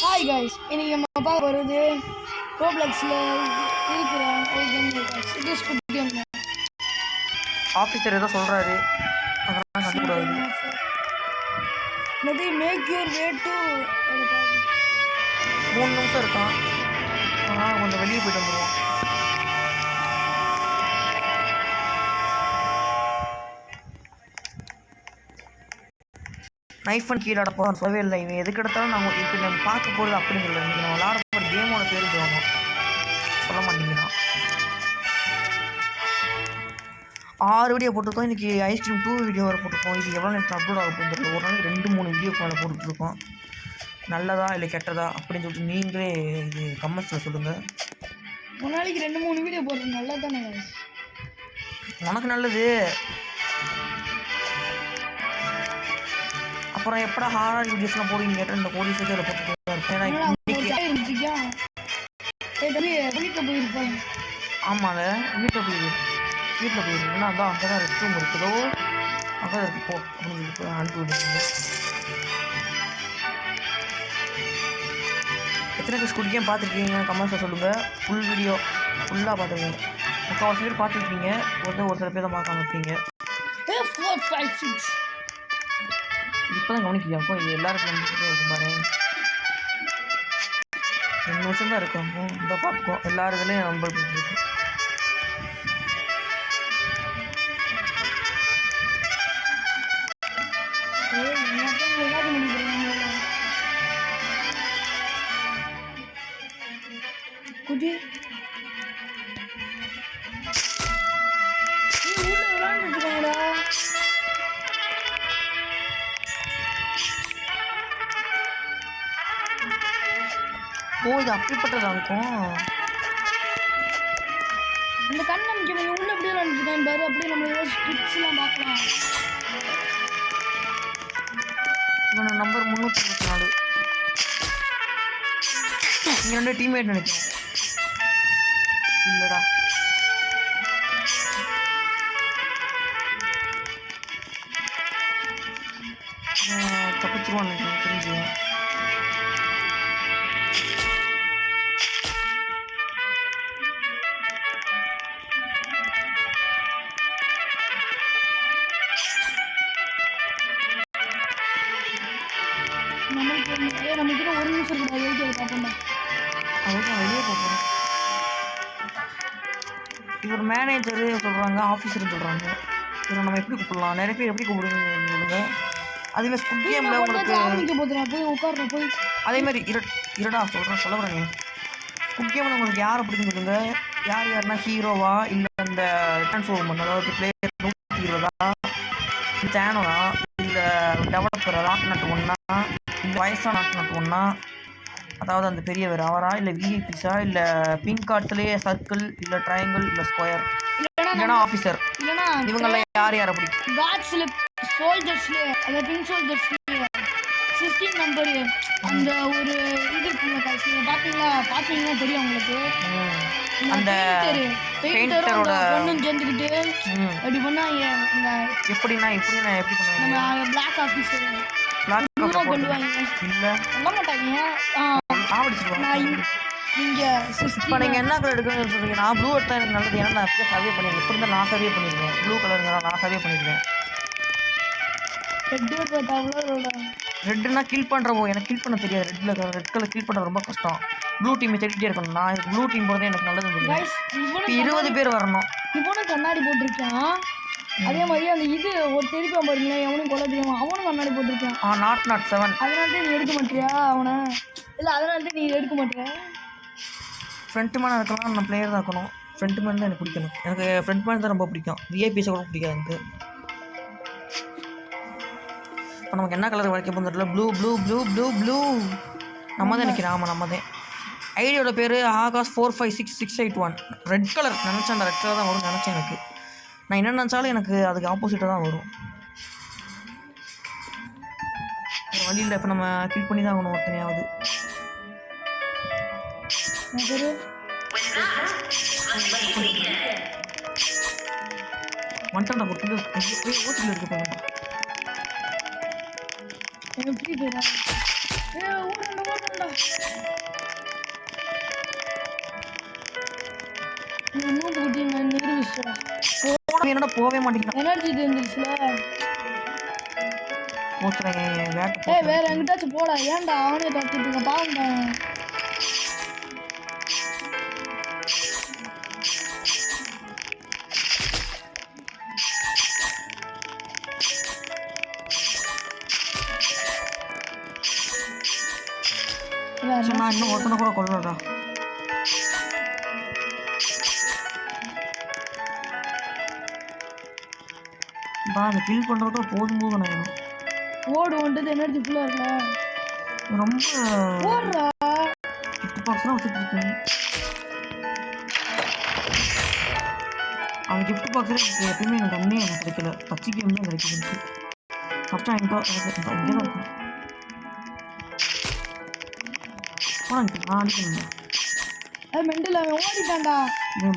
Hi guys, இன்னைக்கு நம்ம பார்க்க போகிறது ரோப்ளக்ஸில் இருக்கிற ஒரு கேம் கைஸ். இது ஸ்குட் கேம். ஆஃபீஸர் ஏதோ சொல்கிறாரு, அதெல்லாம் கண்டுக்கூடாது. என்னது மேக் யூர் வே டு 3 நிமிஷம் இருக்கான். ஆனால் கொஞ்சம் வெளியே போய்ட்டு வந்துடுவோம். நைஃப் அண்ட் கீழே அடப்போம் சொல்லவே இல்லை. இவன் எதுக்கு எடுத்தாலும் நாங்கள் இப்போ நம்ம பார்க்க போகிறது அப்படின்னு இல்லை. நீங்கள் நம்ம விளாட போகிற கேமோட பேர் சொல்லுவாங்க, சொல்ல மாட்டேங்கிறான். 6 வீடியோ போட்டிருக்கோம். இன்றைக்கி ஐஸ்கிரீம் 2 வீடியோ வரை போட்டிருக்கோம். இது எவ்வளோ நேரத்தில் அப்லோட் ஆக போகிறது? ஒரு நாளைக்கு 2-3 வீடியோக்கு மேலே போட்டுட்ருக்கோம். நல்லதா இல்லை கெட்டதா அப்படின்னு சொல்லிட்டு நீங்களே இது கமெண்ட்ஸில் சொல்லுங்கள். ஒரு நாளைக்கு 2-3 வீடியோ போடுறது நல்லது தானே? உனக்கு நல்லது. அப்புறம் எப்படா ஹாரர் வீடியோஸ்லாம் போடுவீங்க கேட்டால் இந்த போலீஸ் அதில் போட்டுட்டு தான் இருப்பேன். ஆமாங்க, வீட்டில் போயிருக்கீங்கன்னா அதான் அங்கே தான் ரெஸ்ட் ரூம் இருக்குதோ, அங்கே இருக்கு போ அப்படின்னு சொல்லிட்டு அனுப்பி விடுவீங்க. எத்தனை பேர் ஸ்கூல் கேம் பார்த்துருக்கீங்க கமெண்ட்ஸில் சொல்லுங்கள். ஃபுல் வீடியோ ஃபுல்லாக பார்த்துருக்கீங்க. முக்கால்வாசி பேர் பார்த்துருக்கீங்க, ஒரு சில பேர் தான் பார்க்காம இருப்பீங்க. இப்போ தான் கவனிக்கிறியாக்கோ, இது எல்லாருக்கும் இருக்கும் பாரு. 2 நிமிஷம் தான் இருக்கும். இந்த பார்த்துக்கோ, எல்லார் இதுலேயும் நம்பர் இருக்கு. குட்டி ஓ, இது அப்படிப்பட்டதா இருக்கும். இந்த கண் நமக்கு உள்ள அப்படியே விளாண்டுருக்கேன் பாரு. அப்படியே நம்ம ஏதாவது ஸ்டிப்ஸ்லாம் பார்க்கலாம். இவனோட நம்பர் 324. இங்கே 2 டீம்மேட் நினைக்கிறேன். இல்லைடா, தப்பிச்சிருவான் எனக்கு தெரிஞ்சு. நமக்கு 1 நிமிஷம் இருக்குது. எழுதி பார்ப்போம். அதுதான் வெளியே போகிறேன். இவர் மேனேஜரு சொல்கிறாங்க, ஆஃபீஸர்னு சொல்கிறாங்க. இவரை நம்ம எப்படி கூப்பிடலாம்? நிறைய பேர் எப்படி கூப்பிடுவீங்க சொல்லுங்க. அதே மாதிரி ஸ்குட் கேமில் உங்களுக்கு போய் உட்கார போய் அதே மாதிரி இருடா சொல்ல வரேங்க. ஸ்குட் கேமில் உங்களுக்கு யாரை பிடிக்கும் சொல்லுங்க. யாருன்னா ஹீரோவா, இல்லை இந்த ட்ரான்ஸ்ஃபார்மர், அதாவது பிளேயர் 120, சேனலா, இல்லை டெவலப்பர் நாட் ஒன்னா, இல்லை வயசான நாட் ஒன்னா, அதாவது அந்த பெரியவர் அவரா, இல்லை விஐபிஸா, இல்லை பிங்க் கார்ட்ஸ்லேயே சர்க்கிள், இல்லை ட்ரையாங்கிள், இல்லை ஸ்கொயர், இல்லைனா ஆஃபீஸர், இல்லைனா இவங்கெல்லாம் யாரை பிடிக்கும்? காட்ஸ்ல சோல்ஜர்ஸ்ல அந்த பிங்க் சோல்ஜர்ஸ்ல 16 நம்பர் அந்த ஒரு இது இருக்குங்க गाइस. நீங்க பாத்தீங்கன்னா தெரியும் உங்களுக்கு. அந்த பெயிண்டரோட பொண்ணும் சேர்ந்துக்கிட்டு அப்படி பண்ணாங்க. எப்படின்னா நான் எப்படி பண்ணுவேன்? நம்ம பிளாக் ஆஃபீஸர் பிளாக் கொள்ளுவாங்க. இல்லை சொல்ல மாட்டாங்க. நீங்க இப்போ நீங்கள் என்ன கலர் எடுக்கணும்னு சொல்றீங்க? நான் ப்ளூ எடுத்தால் எனக்கு நல்லது. ஏன்னா நான் அப்படியே சர்வே பண்ணியிருக்கேன். எப்படி இருந்தால் நான் சர்வே பண்ணியிருக்கேன். ப்ளூ கலருங்க நான் சர்வே பண்ணியிருக்கேன். ரெட்டுன்னா கில் பண்ணுறவோ, எனக்கு கில் பண்ண தெரியாது. ரெட் கலர் கில் பண்ண ரொம்ப கஷ்டம். ப்ளூ டீம் தேடிட்டே இருக்கணும். நான் எனக்கு ப்ளூ டீம் போகிறதே எனக்கு நல்லது தெரியும். இப்போ 20 பேர் வரணும். இவனும் கண்ணாடி போட்டிருக்கான். அதே மாதிரி அந்த இது ஒரு தெரிப்பா பாருங்களேன், எவனும் கொலை தெரியுமா, அவனும் கண்ணாடி போட்டிருக்கான். நாட் 7. அதனால தான் நீ எடுக்க மாட்டியா அவனை? இல்லை, அதனால தான் நீ எடுக்க மாட்டியா? ஃப்ரண்ட் மேனாக இருக்கலாம், நான் பிளேயர் தான் இருக்கணும். ஃப்ரண்ட் மேன் தான் எனக்கு பிடிக்கணும். எனக்கு ஃப்ரண்ட் மேன் தான் ரொம்ப பிடிக்கும். விஐபிஸை கூட பிடிக்காது எனக்கு. இப்போ நமக்கு என்ன கலர் வைக்க போகிறதுல ப்ளூ நம்ம தான் நினைக்கிறேன். ஆமாம், நம்ம தான். ஐடியோட பேர் ஆகாஷ் 456681. ரெட் கலர் நினச்சேன். ரெட் கலர் தான் வரும் நினச்சேன். எனக்கு நான் என்ன நினச்சாலும் எனக்கு அதுக்கு ஆப்போசிட்டாக தான் வரும். வழியில் இப்போ நம்ம கில் பண்ணி தான் ஆகணும் ஒருத்தனையாவது. வந்துட்டா ஒரு ஓசியில் இருக்க போகிறேன். ஃப்ரீ ஃபயரா? ஓடண்டா இன்னும் கூட்டி நான் நிரூபிச்சிட்டேன். என்னடா போவே மாட்டேங்கிறான். எனர்ஜி இருந்துச்சுல. போச்சுறேன் வேட்டை. ஏய் வேற எங்கிட்டாச்சும் போடா. ஏன்டா அவனே தட்டிட்டு இருக்க பாவம்டா. நான் இன்னும் ஒருத்தனை கூட கொள்ளடா. அந்த கில் பண்றதுக்கு போதும் போதும் நான் ஓடு வந்துட்டு எனர்ஜி ஃபுல்லா இருக்கா. ரொம்ப ஓடுறா. கிஃப்ட் பாக்ஸ் தான் வச்சுட்டு இருக்கேன். அந்த கிஃப்ட் பாக்ஸில் எப்பயுமே எனக்கு ஒன்றே எனக்கு கிடைக்கல. பச்சை கேம் தான் கிடைக்குது. ஃபஸ்ட்டாக இங்கே தான் இருக்கும். நான் அடிக்கணுங்க. மெண்டல் அவன் ஓடிட்டான்டா.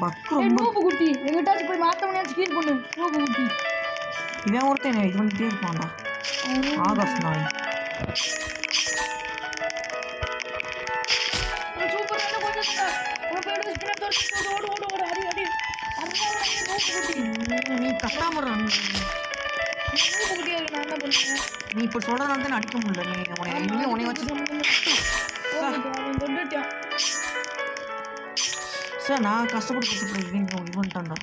பக்கு ரொம்ப நூபு குட்டி எங்கிட்டாச்சும் போய் மாத்தவனையாச்சும் கீழ் பண்ணு. நூபு குட்டி இவன் ஒருத்தன் இது பண்ணிட்டே இருப்பான்டா. ஆகாஷ் நாய் சூப்பர் என்ன போயிட்டா. உன போய் எடுத்து ஸ்பின்னர் தோர்த்து ஓடு ஓடு ஓடு அடி அடி. அண்ணா நூபு குட்டி நீ கஷ்டப்படுற நூபு குட்டி நான் என்ன பண்ணுவேன். நீ இப்போ சொல்றதுனால தான் அடிக்க முடியல. நீ உன்னை வச்சு அவன் கொண்டுட்டான். சார் நான் கஷ்டப்பட்டு பேசுகிறேன். இவன்ட்டான்டா.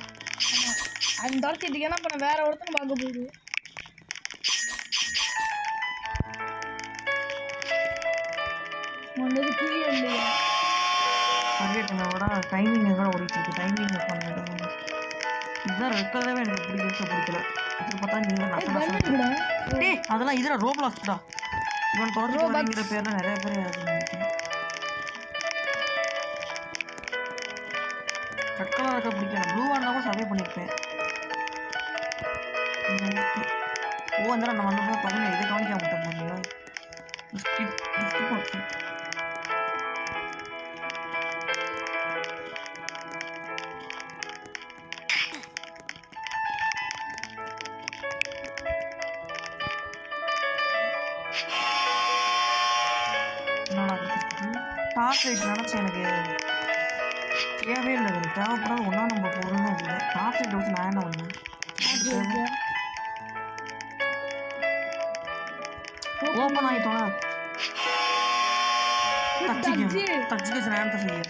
அவன் துரத்திட்டு என்ன பண்ண வேற ஒருத்தனை பார்க்க போகுது. ஒன்றது கீழே இல்லையா சர்வேட்டனோட டைமிங் கூட ஓடிட்டு இருக்கு. டைமிங் பண்ணிட்டு இதுதான் இருக்கிறதவே எனக்கு பிடிக்கல. இது பார்த்தா நீங்கள் டே அதெல்லாம் இதில் ரோப்ளாக்ஸ்டா. இவன் தொடர்புங்கிற பேரில் நிறைய பேர் ரெட் கலர் இருக்க பிடிக்கணும். ப்ளூவாக இருந்தால் கூட சர்வே பண்ணியிருப்பேன். ஓ அந்த நம்ம வந்து பார்த்தீங்கன்னா இதை கவனிக்க மாட்டேன் பாருங்களா. கிஃப்ட் பாக்ஸ் டார்ச் லைட் நினச்சேன். எனக்கு தேவையே இல்லை. எனக்கு தேவைப்படாத ஒன்றா நம்ம பொருள்னு இல்லை. டார்ச் லைட் வச்சு நான் என்ன பண்ணேன். ஓப்பன் ஆகிட்டோன்னா தச்சுக்கு நேரத்தை செய்ய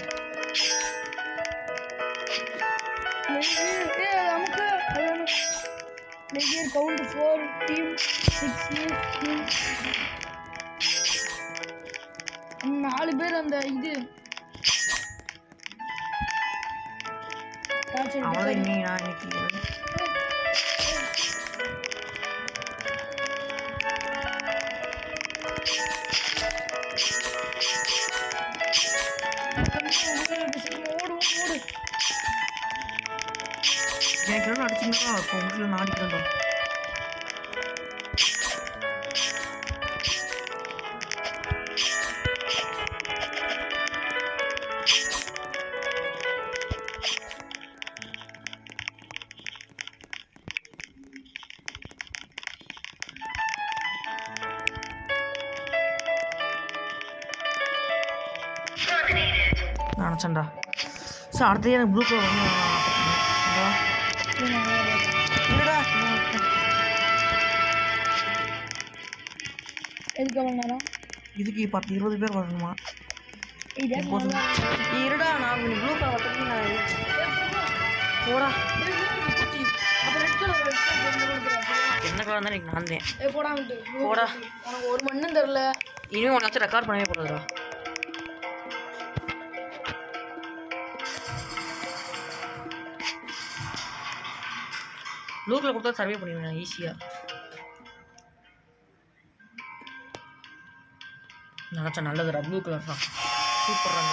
கவுண்ட் 4 டீம் 6 டீம் 4 பேர் அந்த இது அவ்வளோ நீ நான் இன்னைக்கு எனக்கு அடிச்சுங்களா. இப்போ உங்களுக்கு நான் அடிக்கிறேன். நினச்சேன்டா. சார் அடுத்தது எனக்கு ப்ளூ கலர் வந்து இதுக்கு 10-20 பேர் வரணுமா? இருடா நான் ப்ளூ கலர் வரதுக்கு போடா. என்ன கலர் தான் எனக்கு நான் தான் போடா. உனக்கு ஒரு மண்ணும் தெரில. இனிமே உனக்கு ரெக்கார்ட் பண்ணவே போடுறா. ப்ளூ கலர் கொடுத்தா சர்வே பண்ணிடுவேன் ஈஸியாக. நினச்சா நல்லதுடா. ப்ளூ கலர் தான் சூப்பராக.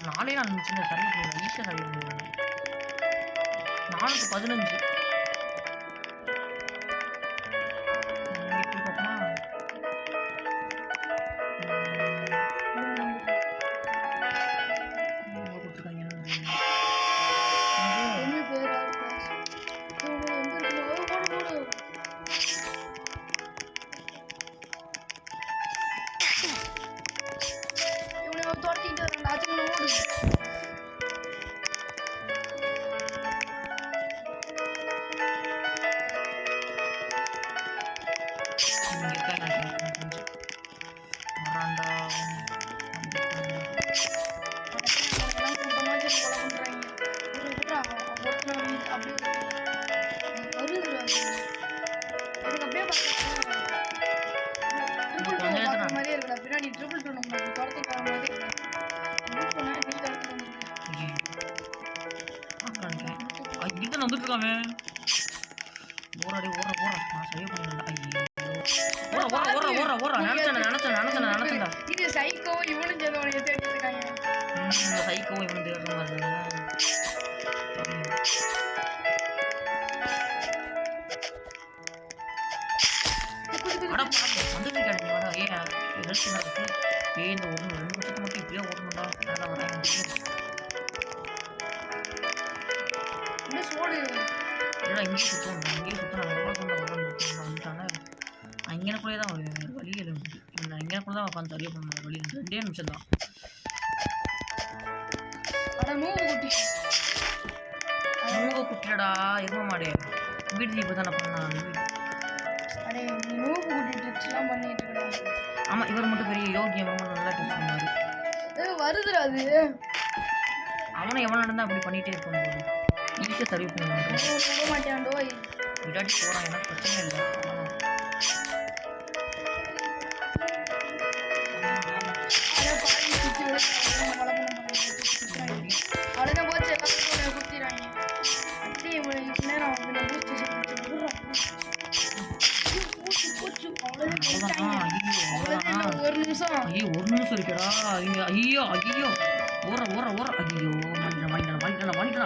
நாளே நான் சின்ன சர்வே பண்ணிடுவேன் ஈஸியாக சர்வே பண்ணிடுவேன். 415 எப்படி பார்த்தோம்னா பின்னாடி ட்ரிபிள் டூ நம்ம துரத்திட்டு வர மாதிரி இங்கிட்ட வந்துட்டு இருக்காமே ஓராடி ஓர ஓர நான் சேவ் பண்ணிட்டேன். ஐயோ ஓர நினைச்சேன்டா இது சைக்கோ இவனும் சேர்ந்தவனைய தேடிட்டு இருக்காங்க. இந்த சைக்கோ இவன் தேடுற மாதிரி தானே. வந்துட்டு கிடையாது ஏன் ஹெல்ப் பண்ணுறதுக்கு இந்த 1-2 நிமிஷத்துக்கு மட்டும் இப்படியே ஓடணும்டா. நல்லா வராங்க சோடு இல்லைடா இங்கேயே சுற்றணும் எவ்வளோ கொண்டு வந்துட்டாங்க. அங்கேனக்குள்ளே தான் வழி எழுந்து நான் இங்கேனக்குள்ள தான் உட்காந்து சரியாக பண்ண வழி 2 நிமிஷம் தான். மூக குட்டிலடா எரும மாடு வீடு இப்போ தானே பண்ணான். ஆமாம் இவர் மட்டும் பெரிய யோகி, அவர் மட்டும் நல்லா டெஸ்ட் பண்ணுவார். வருதுடா அது. அவனும் எவ்வளோ நடந்தா அப்படி பண்ணிகிட்டே இருக்கும் போது ஈஸியாக சர்வ் பண்ணுவாங்க. மாட்டான்டோ விடாட்டி போகிறான் எனக்கு பிரச்சனை இல்லை. அவ்வளோதான் போச்சு எல்லாத்தையும் குத்திடுறாங்க. ஒரு நிமிஷம் இருக்கடா. ஐயோ ஓர ஐயோ வாங்கிட்டா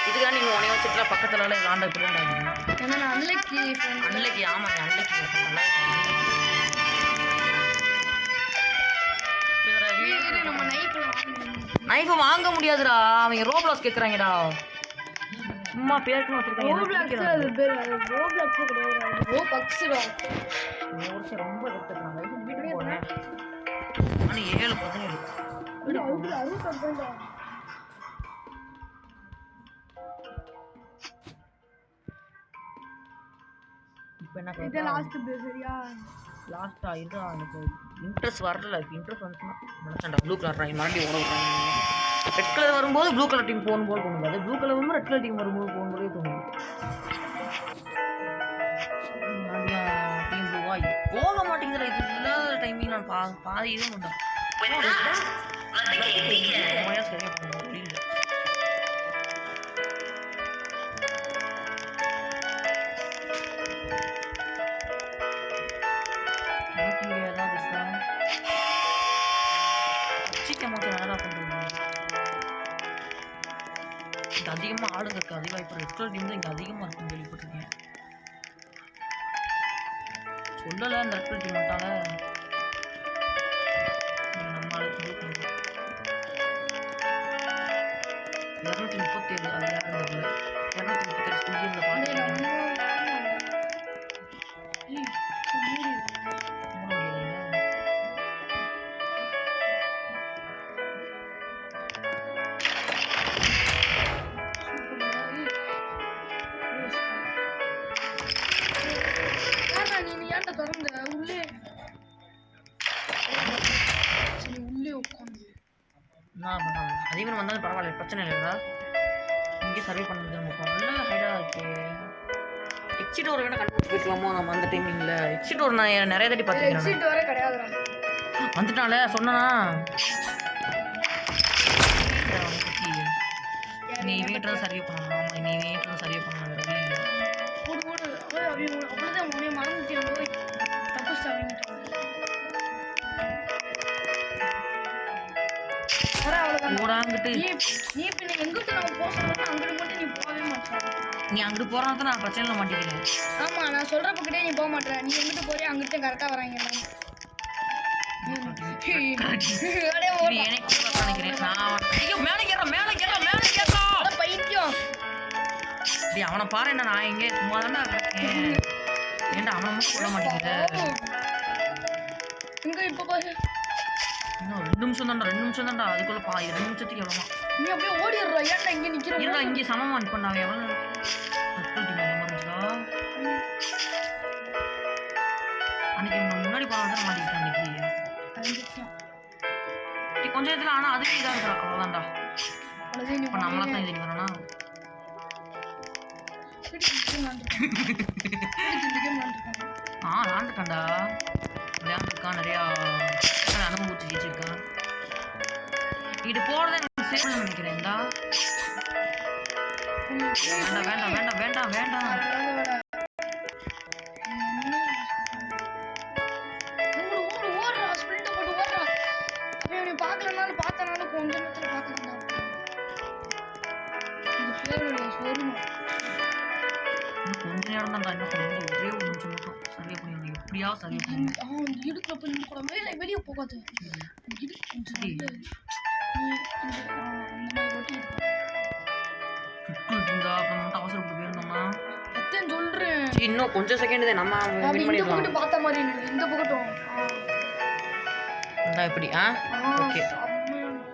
இதுக்காக நீங்க உனைய வச்சுட்டு பக்கத்துல விளாண்ட அன்னைக்கு ஆமாங்க நைஃப் வாங்க முடியாதுடா. அவங்க ரோப்ளாக்ஸ் கேட்குறாங்கடா. சும்மா பேருக்குன்னு வச்சிருக்காங்க. ரொம்ப எடுத்துக்கிறாங்க. வீட்டுக்கு போனேன் ஆனால் 7 இப்போ என்ன லாஸ்ட்டா இது எனக்கு இன்ட்ரெஸ்ட் வரல. இன்ட்ரெஸ்ட் வந்துச்சுன்னா நினச்சேன்டா ப்ளூ கலர் ட்ராயிங் மறுபடியும் ஓட விட்றாங்க. ரெட் கலர் வரும்போது ப்ளூ கலர் டீம் போகும்போது தோணுது. ப்ளூ கலர் வரும்போது ரெட் கலர் டீம் வரும்போது போகும்போதே தோணுது. டீம் ப்ளூவா போக மாட்டேங்குதுல. இது இல்லாத டைமிங் நான் பாதி இதுவும் உண்டேன். சரியாக பண்ணுவோம் புரியல. ஏதாவது இருக்கா சீக்கிரம் நல்லா பண்ணுறது. இங்கே அதிகமாக ஆளுங்க இருக்குது. அதிகமாக இப்போ ரெட் கலர் டீம் தான் இங்கே அதிகமாக இருக்குன்னு கேள்விப்பட்டிருக்கேன். சொல்லலை அந்த ரெட் கலர் டீம் விட்டால நம்மளால 237 அது யாரும் தெரியல. 237 ஸ்கூலில் பார்த்து அதே மாதிரி வந்தாலும் பரவாயில்ல, பிரச்சனை இல்லைடா. இங்கே சர்வே பண்ண முடியாது. நல்ல ஹைடாக இருக்கு. எக்ஸிட் ஓர வேணா கண்டுபிடிச்சு போய்க்கலாமோ நம்ம அந்த டைமிங்கில். எக்ஸிட் ஓர் நான் நிறைய தாட்டி பார்த்துக்கிறேன். வந்துட்டால சொன்னா நீ வீட்டில் சர்வே பண்ணணும். ஆமாம் நீ வீட்டில் சர்வே பண்ணணும். நீ அங்கிட்டு போறத நான் பிரச்சனைல மாட்டிக்கிறேன். ஆமா நான் சொல்ற பக்கத்தே நீ போக மாட்டற. நீ எங்கிட்டு போறியா அங்கிட்டு கரெக்ட்டா வராங்க. அடே எனக்கு நினைக்கிறேன் நான். ஐயோ மேலே ஏற பைத்தியம். டேய் அவனை பாரு என்ன நான் இங்கே சும்மா தான இருக்கேன். ஏன்டா அவனை மட்டும் சொல்ல மாட்டேங்கிற. இங்க இப்ப பாரு இன்னும் 2 நிமிஷம் தான்டா 2 நிமிஷம் தான்டா அதுக்குள்ள 2 நிமிஷத்துக்கு எவ்வளோதான் நீ அப்படியே ஓடிடுற ஏன்டா இங்க நிக்கிற இல்ல இங்கே சமமா நிப்பண்ணாங்க எவ்வளோ இருந்துச்சா அன்னைக்கு முன்னாடி போனதான் மாட்டிக்கிட்டேன் அன்னைக்கு கொஞ்ச நேரத்துல ஆனா அதுவே இதாக இருக்கிறா அவ்வளோதான்டா இப்போ நம்மளா தான் இது இருக்கிறோன்னா விளாண்டுருக்கான்டா விளையாண்டுருக்கான் நிறையா அனுபவிச்சு ஜெயிச்சிருக்கான் இது போறதை எனக்கு சேவ் பண்ண நினைக்கிறேன் வேண்டாம் வேண்டாம் வேண்டாம் வேண்டாம் வேண்டாம் பார்க்கலனாலும் பார்த்தனாலும் கொஞ்சம் நேரத்தில் பார்க்கலாம் கொஞ்ச நேரம் தான்டா இன்னும் கொஞ்சம் ஒரே ஒரு நிமிஷம் மட்டும் சரியா பண்ணிடுங்க எப்படியா சரியா பண்ணுங்க இடுக்கிற பண்ணி கூட வெளியே போகாது அவசரப்பட்டு போயிருந்தோம்னா சொல்றேன் இன்னும் கொஞ்சம் செகண்ட் தான் நம்ம பார்த்த மாதிரி இந்த பக்கட்டும் இப்படி ஓகே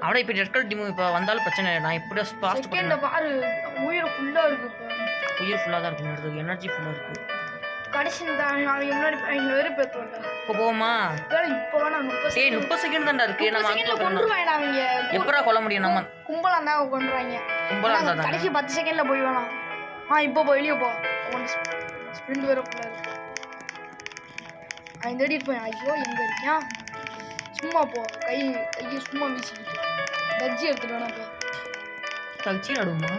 அவட இப்போ ரெட் கலர் டீம் இப்போ வந்தாலும் பிரச்சனை இல்லை நான் இப்படியே ஃபாஸ்ட் பண்ண பாரு உயிர் ஃபுல்லா இருக்கு இப்போ உயிர் ஃபுல்லாக தான் இருக்கு எனர்ஜி ஃபுல்லாக இருக்கு கடைசி அவங்க முன்னாடி வெறும் பேத்துவாங்க இப்போ போவோமா இப்போ வேணா 30 செகண்ட் தான்டா இருக்கு நம்ம அங்க கொன்றுவாங்க அவங்க எப்படா கொல்ல முடியும் நம்ம கும்பலா தான் கொன்றுவாங்க கும்பலா இருந்தா கடைசி 10 செகண்ட்ல போய் வேணாம் இப்போ போய் வெளியே போ ஸ்பிரிண்ட் வேற ஃபுல்லா இருக்கு இந்த அடி போய் ஐயோ எங்க இருக்கியா சும்மா போ கையை சும்மா வீசிக்கிட்டு தஜ்ஜி எடுத்துட்டு வேணா போ தஜ்ஜி நடுமா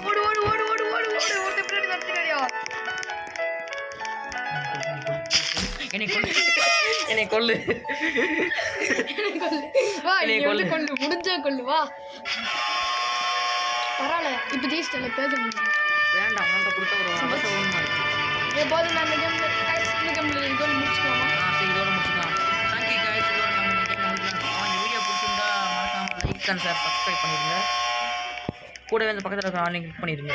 ஓடு ஓடு ஓடு ஓடு ஓடு ஓடு ஓடு பின்னாடி தடுத்துக்காடியா என்னை கொல்லு வா என்னை கொல்லு முடிஞ்சா கொல்லு வா பரவாயில்ல இப்போ ஜெயிச்சிட்டல பேச முடியும் வேண்டாம் அவன்கிட்ட கொடுத்த ஒரு அவசரமா இருக்கு எப்போது நான் இந்த கேம்ல இதோட முடிச்சுக்கலாமா சரி இதோட முடிச்சுக்கலாம் தேங்க்யூ கைஸ் இதோட நம்ம இந்த கேம் முடிக்கலாம் இந்த வீடியோ பிடிச்சிருந்தா மறக்காம லைக் அண்ட் ஷேர் சப்ஸ்கிரைப் பண்ணிடுங்க கூடவே அந்த பக்கத்தில் இருக்கிற ஆன்லைன் கிளிக் பண்ணிடுங்க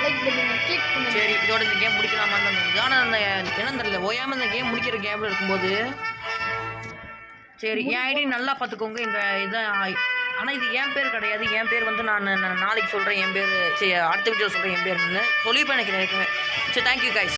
லைக் பண்ணுங்க கிளிக் பண்ணுங்க சரி இதோட இந்த கேம் முடிக்கலாமா ஆனால் அந்த என்ன தெரியல ஓயாமல் இந்த கேம் முடிக்கிற கேமில் இருக்கும்போது சரி என் ஐடி நல்லா பார்த்துக்கோங்க எங்கள் இதை ஆனால் இது என் பேர் கிடையாது என் பேர் வந்து நான் நாளைக்கு சொல்கிறேன் என் பேர் சரி அடுத்த வீடியோ சொல்கிறேன் என் பேர்னு சொல்லிப்பேன் எனக்கு சரி தேங்க்யூ கைஸ்